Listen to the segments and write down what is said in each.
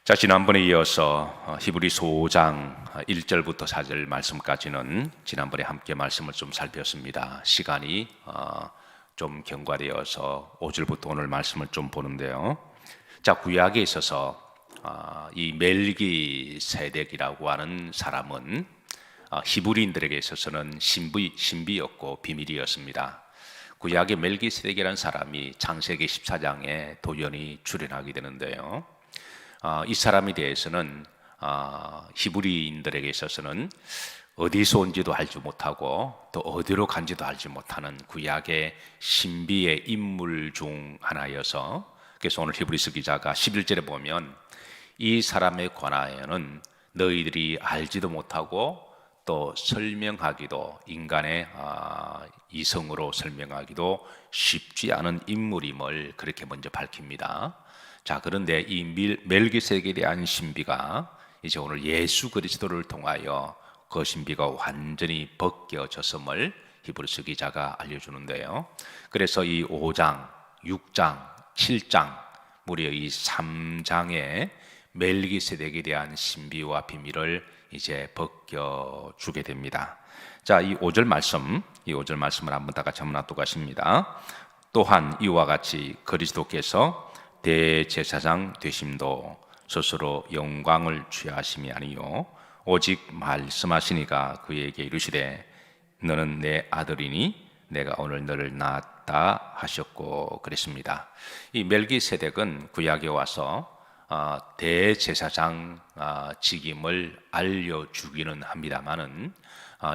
자, 지난번에 이어서 히브리서 5장 1절부터 4절 말씀까지는 지난번에 함께 말씀을 좀 살폈습니다. 시간이 좀 경과되어서 5절부터 오늘 말씀을 좀 보는데요. 자, 구약에 있어서 이 멜기세덱이라고 하는 사람은 히브리인들에게 있어서는 신비였고 비밀이었습니다. 구약의 멜기세덱이라는 사람이 창세기 14장에 도연히 출연하게 되는데요. 이 사람에 대해서는 히브리인들에게 있어서는 어디서 온지도 알지 못하고 또 어디로 간지도 알지 못하는 구약의 신비의 인물 중 하나여서, 그래서 오늘 히브리서 기자가 11절에 보면 이 사람에 관하여는 너희들이 알지도 못하고 또 설명하기도, 인간의 이성으로 설명하기도 쉽지 않은 인물임을 그렇게 먼저 밝힙니다. 자, 그런데 이 멜기세덱에 대한 신비가 이제 오늘 예수 그리스도를 통하여 그 신비가 완전히 벗겨졌음을 히브리서 기자가 알려주는데요. 그래서 이 5장, 6장, 7장 무려 이 3장의 멜기세덱에 대한 신비와 비밀을 이제 벗겨주게 됩니다. 자, 이 5절 말씀을 한번 다 같이 한번 놔두겠습니다. 또한 이와 같이 그리스도께서 대제사장 되심도 스스로 영광을 취하심이 아니요 오직 말씀하시니가 그에게 이르시되 너는 내 아들이니 내가 오늘 너를 낳았다 하셨고 그랬습니다. 이 멜기세덱은 구약에 와서 대제사장 직임을 알려주기는 합니다만은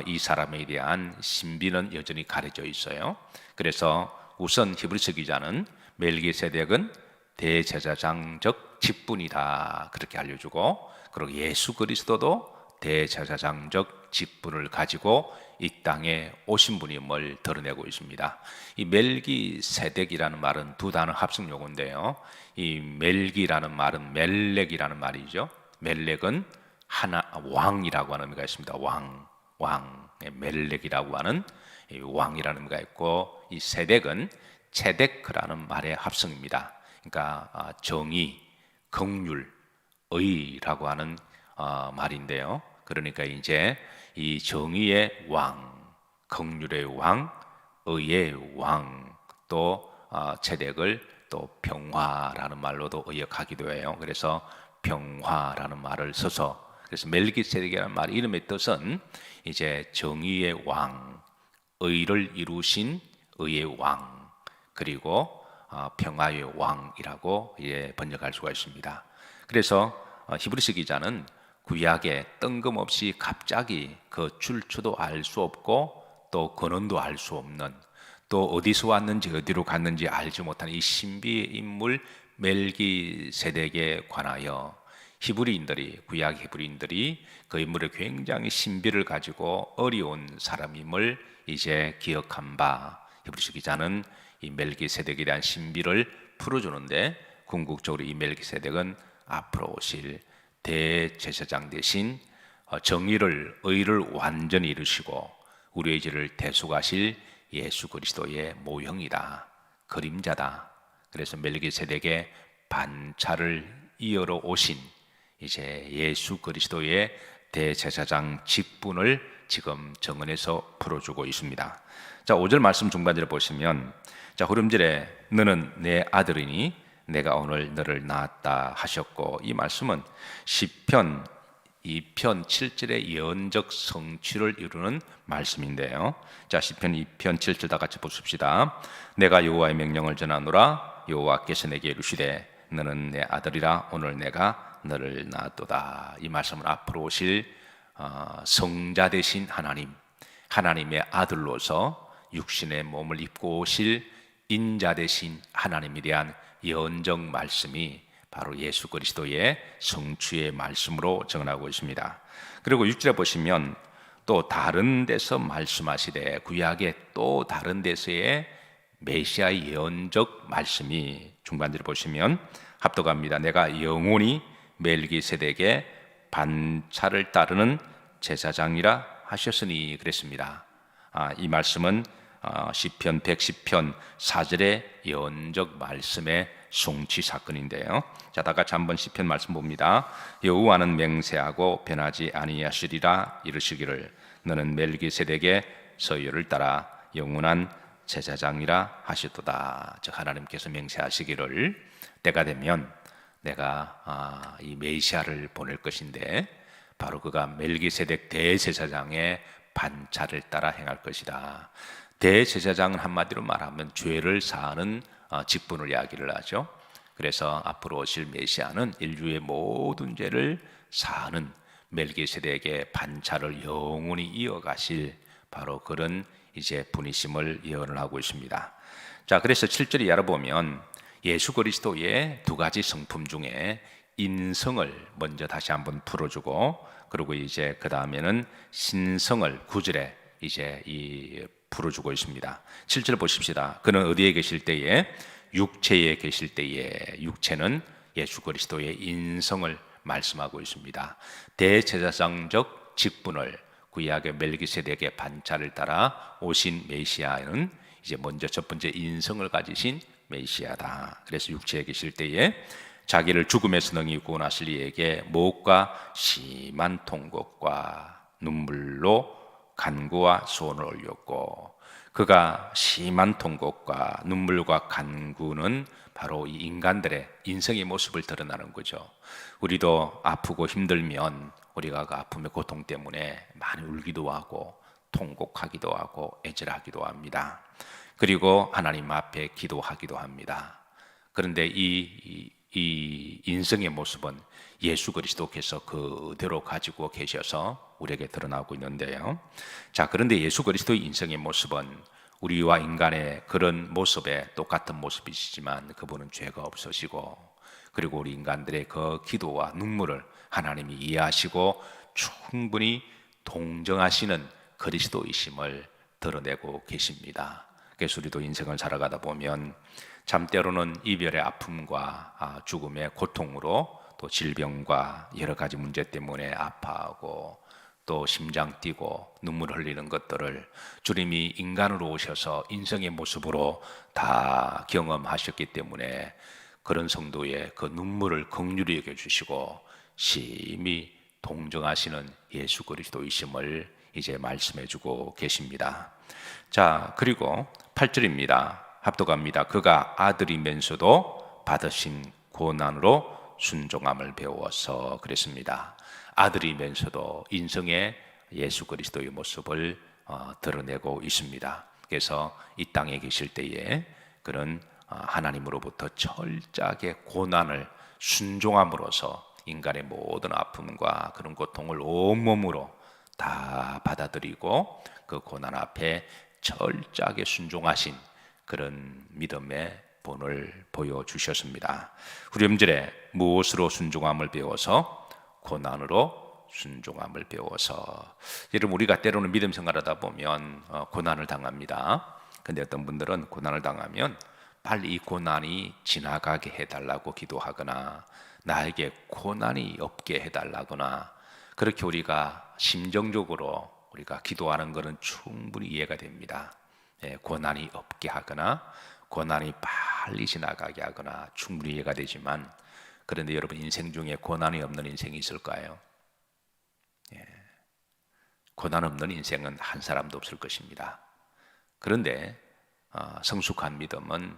이 사람에 대한 신비는 여전히 가려져 있어요. 그래서 우선 히브리서 기자는 멜기세덱은 대제사장적 직분이다 그렇게 알려주고, 그리고 예수 그리스도도 대제사장적 직분을 가지고 이 땅에 오신 분임을 드러내고 있습니다. 이 멜기세덱이라는 말은 두 단어 합성 용어인데요. 이 멜기라는 말은 멜렉이라는 말이죠. 멜렉은 하나 왕이라고 하는 의미가 있습니다. 왕 멜렉이라고 하는 왕이라는 의미가 있고, 이 세덱은 체데크라는 말의 합성입니다. 그러니까 정의, 긍휼, 의라고 하는 말인데요. 그러니까 이제 이 정의의 왕, 긍휼의 왕, 의의 왕, 또 체덱을 또 평화라는 말로도 의역하기도 해요. 그래서 평화라는 말을 써서, 그래서 멜기세덱이라는 말 이름의 뜻은 이제 정의의 왕, 의를 이루신 의의 왕, 그리고 평화의 왕이라고 번역할 수가 있습니다. 그래서 히브리서 기자는 구약에 뜬금없이 갑자기 그 출처도 알 수 없고 또 근원도 알 수 없는, 또 어디서 왔는지 어디로 갔는지 알지 못하는 이 신비의 인물 멜기세덱에 관하여 구약 히브리인들이 그 인물의 굉장히 신비를 가지고 어려운 사람임을 이제 기억한 바, 히브리서 기자는 이 멜기세덱에 대한 신비를 풀어주는데, 궁극적으로 이 멜기세덱은 앞으로 오실 대제사장 대신 의를 완전히 이루시고 우리의 죄를 대속하실 예수 그리스도의 모형이다, 그림자다. 그래서 멜기세덱의 반차를 이어러 오신 이제 예수 그리스도의 대제사장 직분을 지금 정언해서 풀어주고 있습니다. 자, 5절 말씀 중반절에 보시면, 자, 후렴절에 너는 내 아들이니 내가 오늘 너를 낳았다 하셨고, 이 말씀은 시편 2편 7절의 예언적 성취를 이루는 말씀인데요. 자, 시편 2편 7절 다 같이 보십시다. 내가 여호와의 명령을 전하노라. 여호와께서 내게 이르시되 너는 내 아들이라 오늘 내가 너를 낳았도다. 이 말씀은 앞으로 오실 성자 되신 하나님의 아들로서 육신의 몸을 입고 오실 인자 되신 하나님에 대한 예언적 말씀이 바로 예수 그리스도의 성취의 말씀으로 전하고 있습니다. 그리고 6절에 보시면 또 다른 데서 말씀하시되, 구약의 또 다른 데서의 메시아의 예언적 말씀이 중반절에 보시면 합독합니다. 내가 영원히 멜기세덱의 반차를 따르는 제사장이라 하셨으니 그랬습니다. 이 말씀은 시편 110편 4절의 예언적 말씀의 송치 사건인데요. 자, 다 같이 한번 시편 말씀 봅니다. 여호와는 맹세하고 변하지 아니하시리라 이르시기를 너는 멜기세덱의 서열을 따라 영원한 제사장이라 하시도다. 즉 하나님께서 맹세하시기를 때가 되면 내가 이 메시아를 보낼 것인데 바로 그가 멜기세덱 대제사장의 반차를 따라 행할 것이다. 대제사장은 한마디로 말하면 죄를 사하는 직분을 이야기를 하죠. 그래서 앞으로 오실 메시아는 인류의 모든 죄를 사하는 멜기세덱의 반차를 영원히 이어가실 바로 그런 이제 분이심을 예언을 하고 있습니다. 자, 그래서 7절에 알아보면 예수 그리스도의 두 가지 성품 중에 인성을 먼저 다시 한번 풀어주고, 그리고 이제 그 다음에는 신성을 9절에 이제 풀어주고 있습니다. 7절 보십시다. 그는 어디에 계실 때에? 육체에 계실 때에. 육체는 예수 그리스도의 인성을 말씀하고 있습니다. 대제사장적 직분을 구약의 멜기세덱의 반차를 따라 오신 메시아는 이제 먼저 첫 번째 인성을 가지신 메시아다. 그래서 육체에 계실 때에 자기를 죽음에서 능히 구원하실 이에게 목과 심한 통곡과 눈물로 간구와 소원을 올렸고, 그가 심한 통곡과 눈물과 간구는 바로 이 인간들의 인성의 모습을 드러나는 거죠. 우리도 아프고 힘들면 우리가 그 아픔의 고통 때문에 많이 울기도 하고 통곡하기도 하고 애절하기도 합니다. 그리고 하나님 앞에 기도하기도 합니다. 그런데 이 인성의 모습은 예수 그리스도께서 그대로 가지고 계셔서 우리에게 드러나고 있는데요. 자, 그런데 예수 그리스도의 인성의 모습은 우리와 인간의 그런 모습에 똑같은 모습이시지만 그분은 죄가 없으시고, 그리고 우리 인간들의 그 기도와 눈물을 하나님이 이해하시고 충분히 동정하시는 그리스도이심을 드러내고 계십니다. 그래서 우리도 인생을 살아가다 보면 참 때로는 이별의 아픔과 죽음의 고통으로, 또 질병과 여러 가지 문제 때문에 아파하고 또 심장 뛰고 눈물 흘리는 것들을 주님이 인간으로 오셔서 인성의 모습으로 다 경험하셨기 때문에 그런 성도의 그 눈물을 긍휼히 여겨주시고 심히 동정하시는 예수 그리스도이심을 이제 말씀해주고 계십니다. 자, 그리고 8절입니다. 합독합니다. 그가 아들이면서도 받으신 고난으로 순종함을 배워서 그랬습니다. 아들이면서도 인성의 예수 그리스도의 모습을 드러내고 있습니다. 그래서 이 땅에 계실 때에 그런 하나님으로부터 철저하게 고난을 순종함으로써 인간의 모든 아픔과 그런 고통을 온몸으로 다 받아들이고 그 고난 앞에 철저하게 순종하신 그런 믿음의 본을 보여주셨습니다. 후렴절에 무엇으로 순종함을 배워서? 고난으로 순종함을 배워서. 여러분, 우리가 때로는 믿음 생활하다 보면 고난을 당합니다. 근데 어떤 분들은 고난을 당하면 빨리 이 고난이 지나가게 해달라고 기도하거나 나에게 고난이 없게 해달라거나, 그렇게 우리가 심정적으로 우리가 기도하는 것은 충분히 이해가 됩니다. 고난이 없게 하거나 고난이 빨리 지나가게 하거나 충분히 이해가 되지만, 그런데 여러분, 인생 중에 고난이 없는 인생이 있을까요? 고난 없는 인생은 한 사람도 없을 것입니다. 그런데 성숙한 믿음은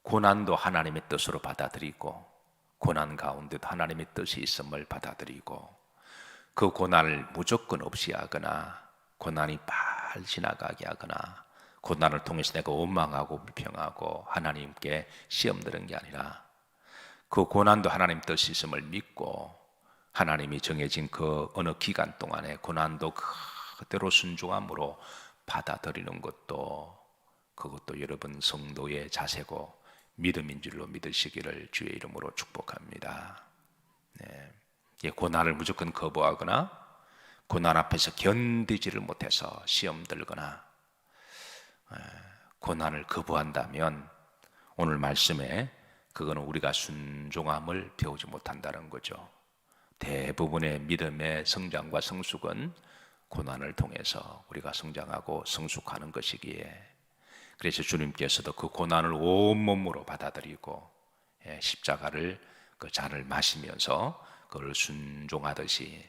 고난도 하나님의 뜻으로 받아들이고 고난 가운데도 하나님의 뜻이 있음을 받아들이고, 그 고난을 무조건 없이 하거나 고난이 빨리 지나가게 하거나 고난을 통해서 내가 원망하고 불평하고 하나님께 시험 드는 게 아니라, 그 고난도 하나님 뜻이 있음을 믿고 하나님이 정해진 그 어느 기간 동안에 고난도 그대로 순종함으로 받아들이는 것도, 그것도 여러분 성도의 자세고 믿음인 줄로 믿으시기를 주의 이름으로 축복합니다. 고난을 무조건 거부하거나 고난 앞에서 견디지를 못해서 시험 들거나 고난을 거부한다면 오늘 말씀에 그거는 우리가 순종함을 배우지 못한다는 거죠. 대부분의 믿음의 성장과 성숙은 고난을 통해서 우리가 성장하고 성숙하는 것이기에, 그래서 주님께서도 그 고난을 온몸으로 받아들이고 십자가를 그 잔을 마시면서 그걸 순종하듯이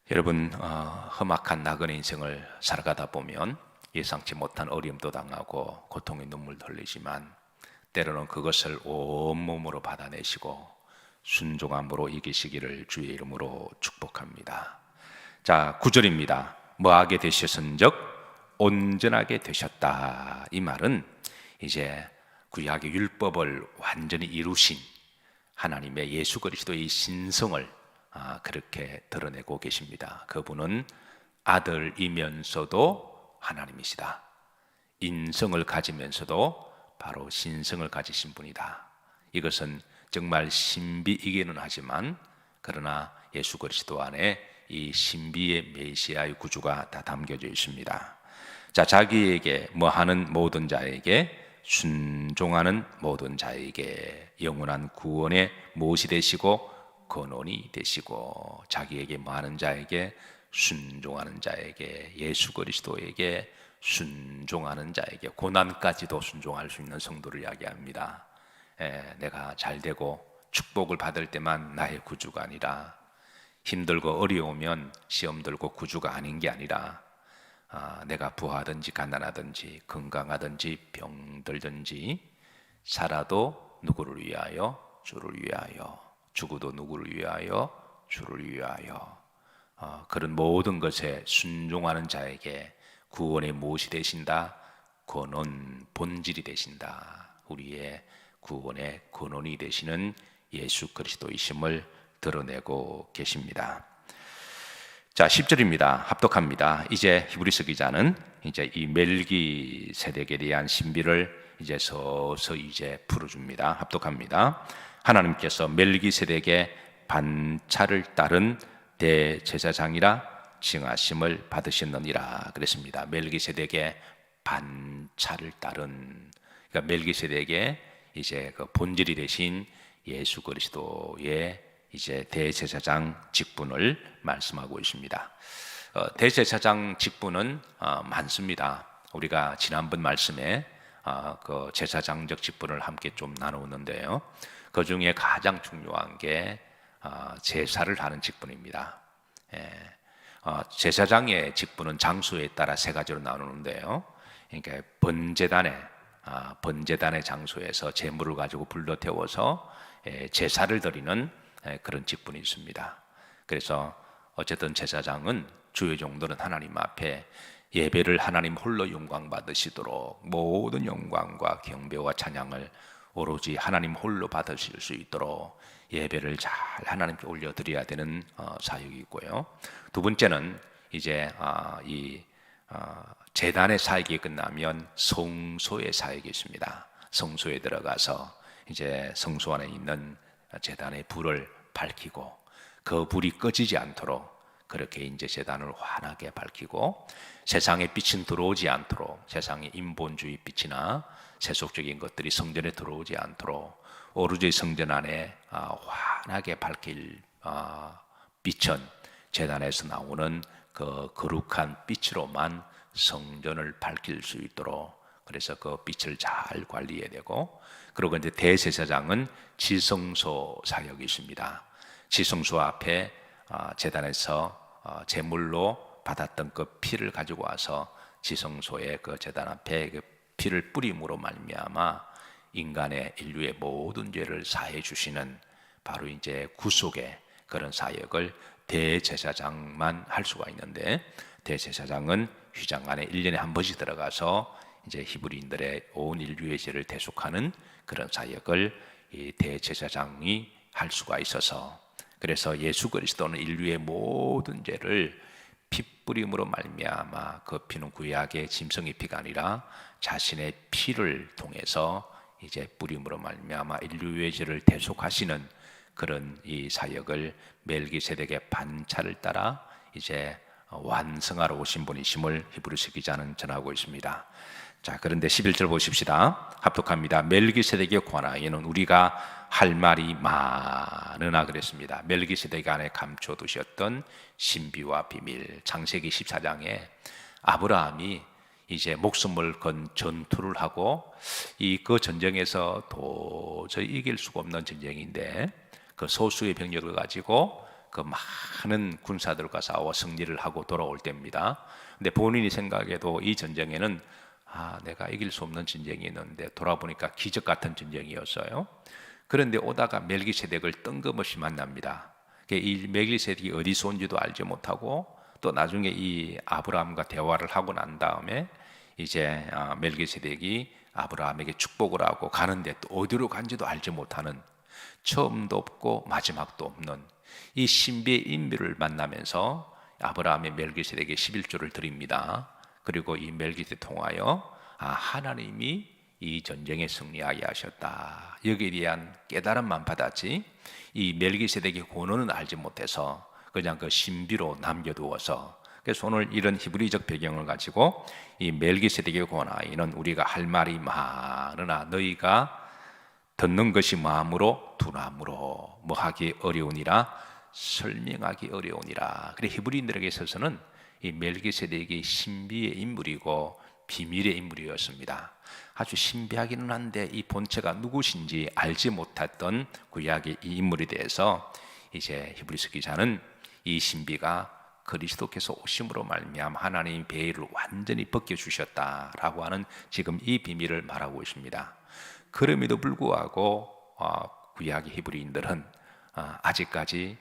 여러분 험악한 나그네 인생을 살아가다 보면 예상치 못한 어려움도 당하고 고통의 눈물도 흘리지만 때로는 그것을 온몸으로 받아내시고 순종함으로 이기시기를 주의 이름으로 축복합니다. 자, 9절입니다. 뭐하게 되셨은즉 온전하게 되셨다. 이 말은 이제 구약의 율법을 완전히 이루신 하나님의 예수 그리스도의 신성을 그렇게 드러내고 계십니다. 그분은 아들이면서도 하나님이시다. 인성을 가지면서도 바로 신성을 가지신 분이다. 이것은 정말 신비이기는 하지만 그러나 예수 그리스도 안에 이 신비의 메시아의 구주가 다 담겨져 있습니다. 자, 자기에게 뭐하는 모든 자에게 순종하는 모든 자에게 영원한 구원의 못이 되시고 근원이 되시고 자기에게 뭐하는 자에게 순종하는 자에게 예수 그리스도에게 순종하는 자에게 고난까지도 순종할 수 있는 성도를 이야기합니다. 내가 잘되고 축복을 받을 때만 나의 구주가 아니라 힘들고 어려우면 시험 들고 구주가 아닌 게 아니라 내가 부하든지 가난하든지 건강하든지 병들든지 살아도 누구를 위하여? 주를 위하여. 죽어도 누구를 위하여? 주를 위하여. 그런 모든 것에 순종하는 자에게 구원의 못이 되신다. 근원, 본질이 되신다. 우리의 구원의 근원이 되시는 예수 그리스도이심을 드러내고 계십니다. 자, 10절입니다. 합독합니다. 이제 히브리서 기자는 이제 이 멜기세덱에 대한 신비를 이제 서서히 이제 풀어줍니다. 합독합니다. 하나님께서 멜기세덱의 반차를 따른 대제사장이라 칭하심을 받으셨느니라 그랬습니다. 멜기세덱의 반차를 따른, 그러니까 멜기세덱의 이제 그 본질이 되신 예수 그리스도의 이제 대제사장 직분을 말씀하고 있습니다. 대제사장 직분은 많습니다. 우리가 지난번 말씀에 그 제사장적 직분을 함께 좀 나누었는데요. 그 중에 가장 중요한 게 제사를 하는 직분입니다. 제사장의 직분은 장소에 따라 세 가지로 나누는데요. 그러니까 번제단의 장소에서 제물을 가지고 불러 태워서 제사를 드리는 그런 직분이 있습니다. 그래서 어쨌든 제사장은 주의 종들은 하나님 앞에 예배를 하나님 홀로 영광 받으시도록 모든 영광과 경배와 찬양을 오로지 하나님 홀로 받으실 수 있도록 예배를 잘 하나님께 올려드려야 되는 사역이고요. 두 번째는 이제 이 제단의 사역이 끝나면 성소의 사역이 있습니다. 성소에 들어가서 이제 성소 안에 있는 제단의 불을 밝히고 그 불이 꺼지지 않도록 그렇게 이제 제단을 환하게 밝히고 세상의 빛은 들어오지 않도록 세상의 인본주의 빛이나 세속적인 것들이 성전에 들어오지 않도록 오로지 성전 안에 환하게 밝힐 빛은 제단에서 나오는 그 거룩한 빛으로만 성전을 밝힐 수 있도록 그래서 그 빛을 잘 관리해야 되고 그리고 이제 대제사장은 지성소 사역이 있습니다. 지성소 앞에 제단에서 제물로 받았던 그 피를 가지고 와서 지성소의 그 제단 앞에 그 피를 뿌림으로 말미암아 인간의 인류의 모든 죄를 사해 주시는 바로 이제 구속의 그런 사역을 대제사장만 할 수가 있는데 대제사장은 휘장 안에 1년에 한 번씩 들어가서 이제 히브리인들의 온 인류의 죄를 대속하는 그런 사역을 이 대제사장이 할 수가 있어서 그래서 예수 그리스도는 인류의 모든 죄를 핏뿌림으로 말미암아 그 피는 구약의 짐승의 피가 아니라 자신의 피를 통해서 이제 뿌림으로 말미암아 인류의 죄를 대속하시는 그런 이 사역을 멜기세덱의 반차를 따라 이제 완성하러 오신 분이심을 히브리서 기자는 전하고 있습니다. 자, 그런데 11절 보십시다. 합독합니다. 멜기세덱에 관하여는 우리가 할 말이 많으나 그랬습니다. 멜기세덱 안에 감춰두셨던 신비와 비밀, 창세기 14장에 아브라함이 이제 목숨을 건 전투를 하고 그 전쟁에서 도저히 이길 수가 없는 전쟁인데 그 소수의 병력을 가지고 그 많은 군사들과 싸워 승리를 하고 돌아올 때입니다. 근데 본인이 생각해도 이 전쟁에는 내가 이길 수 없는 전쟁이었는데 돌아보니까 기적 같은 전쟁이었어요. 그런데 오다가 멜기세덱을 뜬금없이 만납니다. 이 멜기세덱이 어디서 온지도 알지 못하고 또 나중에 이 아브라함과 대화를 하고 난 다음에 이제 멜기세덱이 아브라함에게 축복을 하고 가는데 또 어디로 간지도 알지 못하는, 처음도 없고 마지막도 없는 이 신비의 인물을 만나면서 아브라함의 멜기세덱에게 11조를 드립니다. 그리고 이 멜기세덱 통하여 하나님이 이 전쟁에 승리하게 하셨다, 여기에 대한 깨달음만 받았지 이 멜기세덱의 권한은 알지 못해서 그냥 그 신비로 남겨두어서, 그래서 오늘 이런 히브리적 배경을 가지고 이 멜기세덱의 권하에는 우리가 할 말이 많으나 너희가 듣는 것이 마음으로 두나무로 뭐하기 어려우니라, 설명하기 어려우니라. 그래 히브리인들에게 있어서는 이 멜기세덱이 신비의 인물이고 비밀의 인물이었습니다. 아주 신비하기는 한데 이 본체가 누구신지 알지 못했던 구약의 이 인물에 대해서 이제 히브리서 기자는 이 신비가 그리스도께서 오심으로 말미암아 하나님의 베일을 완전히 벗겨주셨다라고 하는 지금 이 비밀을 말하고 있습니다. 그럼에도 불구하고 구약의 히브리인들은 아직까지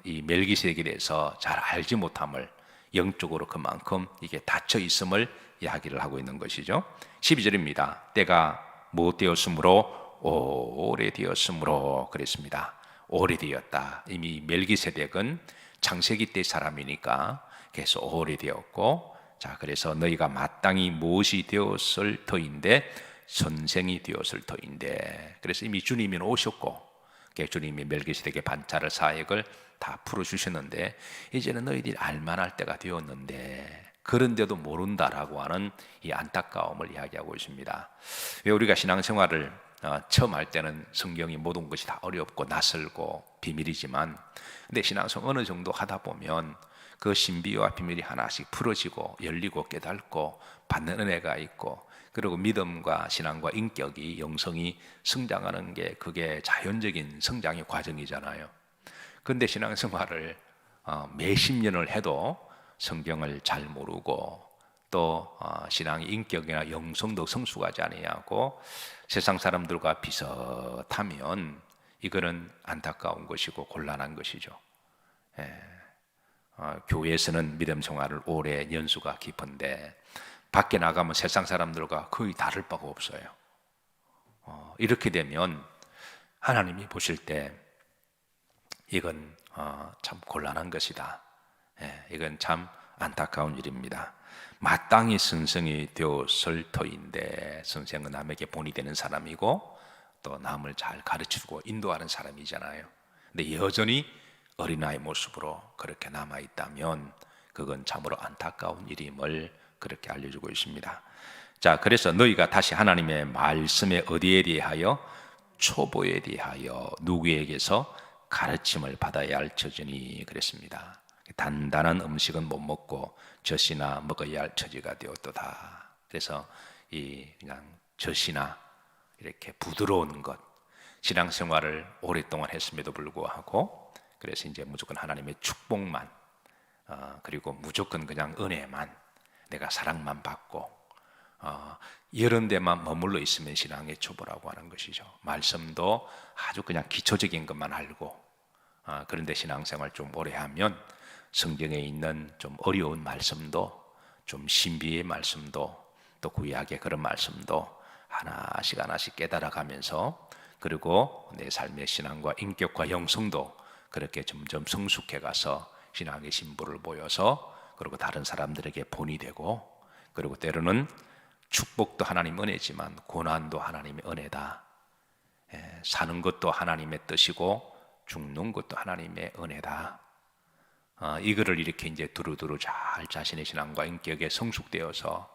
이 멜기세덱에 대해서 잘 알지 못함을, 영적으로 그만큼 이게 닫혀 있음을 이야기를 하고 있는 것이죠. 12절입니다. 때가 못 되었으므로 오래되었으므로 그랬습니다. 오래되었다. 이미 멜기세덱은 창세기 때 사람이니까 계속 오래되었고, 자 그래서 너희가 마땅히 무엇이 되었을 터인데 선생이 되었을 터인데, 그래서 이미 주님이 오셨고 주님이 멜기세덱의 반차를 사역을 다 풀어주셨는데 이제는 너희들이 알만할 때가 되었는데 그런데도 모른다라고 하는 이 안타까움을 이야기하고 있습니다. 왜 우리가 신앙생활을 처음 할 때는 성경이 모든 것이 다 어렵고 낯설고 비밀이지만, 근데 신앙생활 어느 정도 하다 보면 그 신비와 비밀이 하나씩 풀어지고 열리고 깨닫고 받는 은혜가 있고, 그리고 믿음과 신앙과 인격이, 영성이 성장하는 게 그게 자연적인 성장의 과정이잖아요. 그런데 신앙생활을 몇십 년을 해도 성경을 잘 모르고 또 신앙의 인격이나 영성도 성숙하지 아니하고 세상 사람들과 비슷하면 이거는 안타까운 것이고 곤란한 것이죠. 교회에서는 믿음 생활을 오래 연수가 깊은데 밖에 나가면 세상 사람들과 거의 다를 바가 없어요. 이렇게 되면 하나님이 보실 때 이건 참 곤란한 것이다. 이건 참 안타까운 일입니다. 마땅히 선생이 되었을 터인데, 선생은 남에게 본이 되는 사람이고 또 남을 잘 가르치고 인도하는 사람이잖아요. 근데 여전히 어린아이 모습으로 그렇게 남아있다면 그건 참으로 안타까운 일임을 그렇게 알려주고 있습니다. 자, 그래서 너희가 다시 하나님의 말씀에 어디에 대하여? 초보에 대하여 누구에게서 가르침을 받아야 할 처지니 그랬습니다. 단단한 음식은 못 먹고 젖이나 먹어야 할 처지가 되었도다. 그래서 그냥 젖이나 이렇게 부드러운 것, 신앙생활을 오랫동안 했음에도 불구하고 그래서 이제 무조건 하나님의 축복만, 그리고 무조건 그냥 은혜만, 내가 사랑만 받고 이런 데만 머물러 있으면 신앙의 초보라고 하는 것이죠. 말씀도 아주 그냥 기초적인 것만 알고, 그런데 신앙생활 좀 오래 하면 성경에 있는 좀 어려운 말씀도, 좀 신비의 말씀도, 또 구약의 그런 말씀도 하나씩 하나씩 깨달아가면서, 그리고 내 삶의 신앙과 인격과 영성도 그렇게 점점 성숙해 가서 신앙의 신부를 보여서, 그리고 다른 사람들에게 본이 되고, 그리고 때로는 축복도 하나님 은혜지만 고난도 하나님의 은혜다. 사는 것도 하나님의 뜻이고 죽는 것도 하나님의 은혜다. 이거를 이렇게 이제 두루두루 잘 자신의 신앙과 인격에 성숙되어서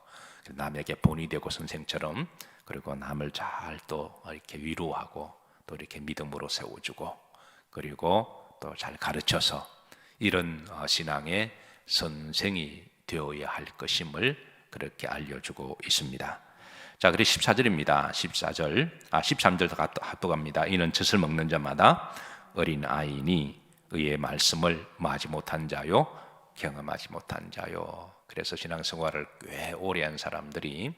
남에게 본이 되고 선생처럼, 그리고 남을 잘 또 이렇게 위로하고 또 이렇게 믿음으로 세워주고, 그리고 또 잘 가르쳐서 이런 신앙의 선생이 되어야 할 것임을 그렇게 알려주고 있습니다. 자, 그리고 14절입니다. 13절 합독합니다. 이는 젖을 먹는 자마다 어린 아이니 의의 말씀을 뭐하지 못한 자요, 경험하지 못한 자요. 그래서 신앙생활을 꽤 오래 한 사람들이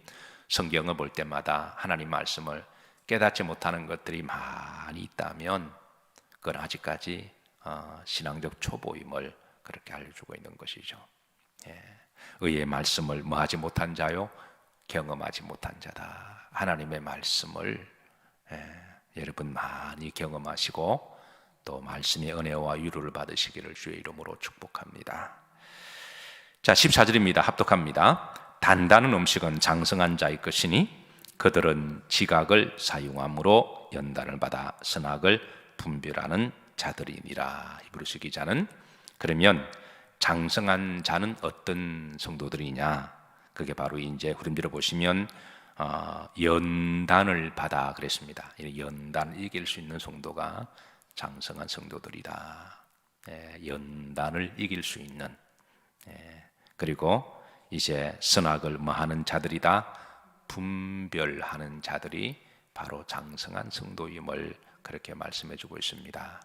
성경을 볼 때마다 하나님 말씀을 깨닫지 못하는 것들이 많이 있다면 그건 아직까지 신앙적 초보임을 그렇게 알려주고 있는 것이죠. 의의 말씀을 뭐하지 못한 자요, 경험하지 못한 자다. 하나님의 말씀을 여러분 많이 경험하시고 또 말씀의 은혜와 위로를 받으시기를 주의 이름으로 축복합니다. 자, 14절입니다. 합독합니다. 단단한 음식은 장성한 자의 것이니 그들은 지각을 사용함으로 연단을 받아 선악을 분별하는 자들이니라. 히브리서 기자는 그러면 장성한 자는 어떤 성도들이냐? 그게 바로 이제 후렴들을 보시면 연단을 받아 그랬습니다. 연단을 이길 수 있는 성도가 장성한 성도들이다. 연단을 이길 수 있는, 그리고 이제 선악을 뭐하는 자들이다. 분별하는 자들이 바로 장성한 성도임을 그렇게 말씀해주고 있습니다.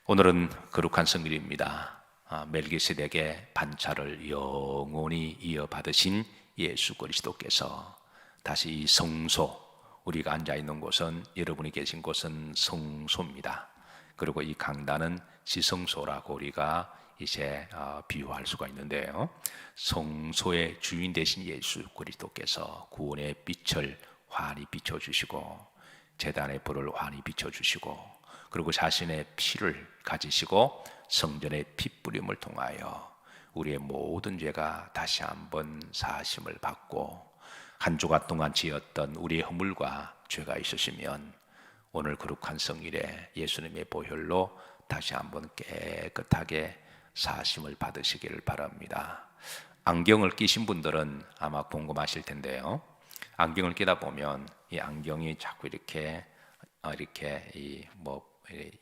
오늘은 거룩한 성일입니다. 멜기세덱의 반차를 영원히 이어받으신 예수 그리스도께서 다시 이 성소, 우리가 앉아있는 곳은, 여러분이 계신 곳은 성소입니다. 그리고 이 강단은 지성소라고 우리가 이제 비유할 수가 있는데요, 성소의 주인 되신 예수 그리스도께서 구원의 빛을 환히 비춰주시고 제단의 불을 환히 비춰주시고 그리고 자신의 피를 가지시고 성전의 핏부림을 통하여 우리의 모든 죄가 다시 한번 사하심을 받고 한 주간 동안 지었던 우리의 허물과 죄가 있으시면 오늘 거룩한 성일에 예수님의 보혈로 다시 한번 깨끗하게 사하심을 받으시기를 바랍니다. 안경을 끼신 분들은 아마 궁금하실 텐데요, 안경을 끼다 보면 이 안경이 자꾸 이렇게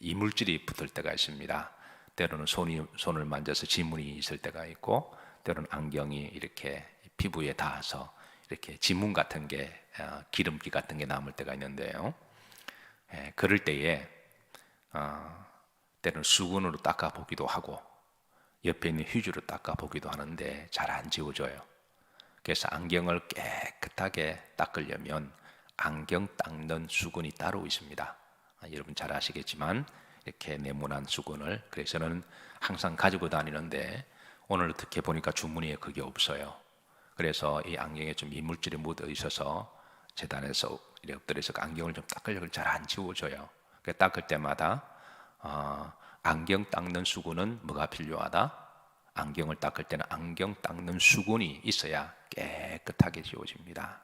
이물질이 붙을 때가 있습니다. 때로는 손을 만져서 지문이 있을 때가 있고, 때로는 안경이 이렇게 피부에 닿아서 이렇게 지문 같은 게, 기름기 같은 게 남을 때가 있는데요, 그럴 때에 때로는 수건으로 닦아보기도 하고 옆에 있는 휴지로 닦아보기도 하는데 잘 안 지워져요. 그래서 안경을 깨끗하게 닦으려면 안경 닦는 수건이 따로 있습니다. 여러분 잘 아시겠지만 이렇게 네모난 수건을, 그래서 저는 항상 가지고 다니는데 오늘 어떻게 보니까 주머니에 그게 없어요. 그래서 이 안경에 좀 이물질이 묻어 있어서 재단에서 이렇게 엎드려서 안경을 좀 닦으려고 잘 안 지워져요. 닦을 때마다 안경 닦는 수건은 뭐가 필요하다? 안경을 닦을 때는 안경 닦는 수건이 있어야 깨끗하게 지워집니다.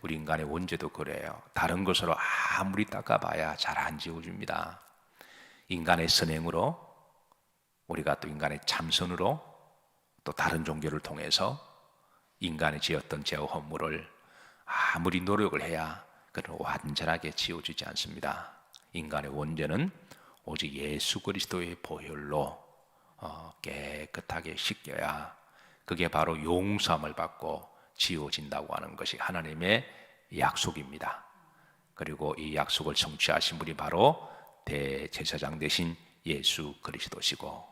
우리 인간의 원죄도 그래요. 다른 것으로 아무리 닦아봐야 잘 안 지워집니다. 인간의 선행으로, 우리가 또 인간의 참선으로, 또 다른 종교를 통해서 인간이 지었던 죄와 허물을 아무리 노력을 해야 그는 완전하게 지워지지 않습니다. 인간의 원죄는 오직 예수 그리스도의 보혈로 깨끗하게 씻겨야 그게 바로 용서함을 받고 지워진다고 하는 것이 하나님의 약속입니다. 그리고 이 약속을 성취하신 분이 바로 대제사장 되신 예수 그리스도시고,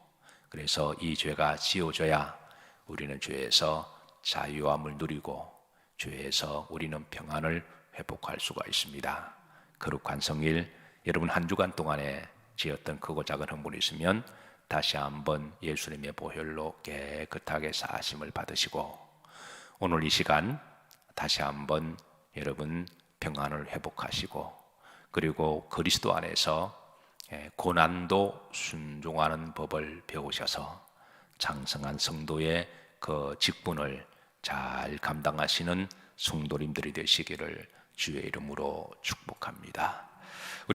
그래서 이 죄가 지워져야 우리는 죄에서 자유함을 누리고 죄에서 우리는 평안을 회복할 수가 있습니다. 거룩한 성일, 여러분 한 주간 동안에 지었던 크고 작은 허물이 있으면 다시 한번 예수님의 보혈로 깨끗하게 사하심을 받으시고, 오늘 이 시간 다시 한번 여러분 평안을 회복하시고, 그리고 그리스도 안에서 고난도 순종하는 법을 배우셔서 장성한 성도의 그 직분을 잘 감당하시는 성도님들이 되시기를 주의 이름으로 축복합니다.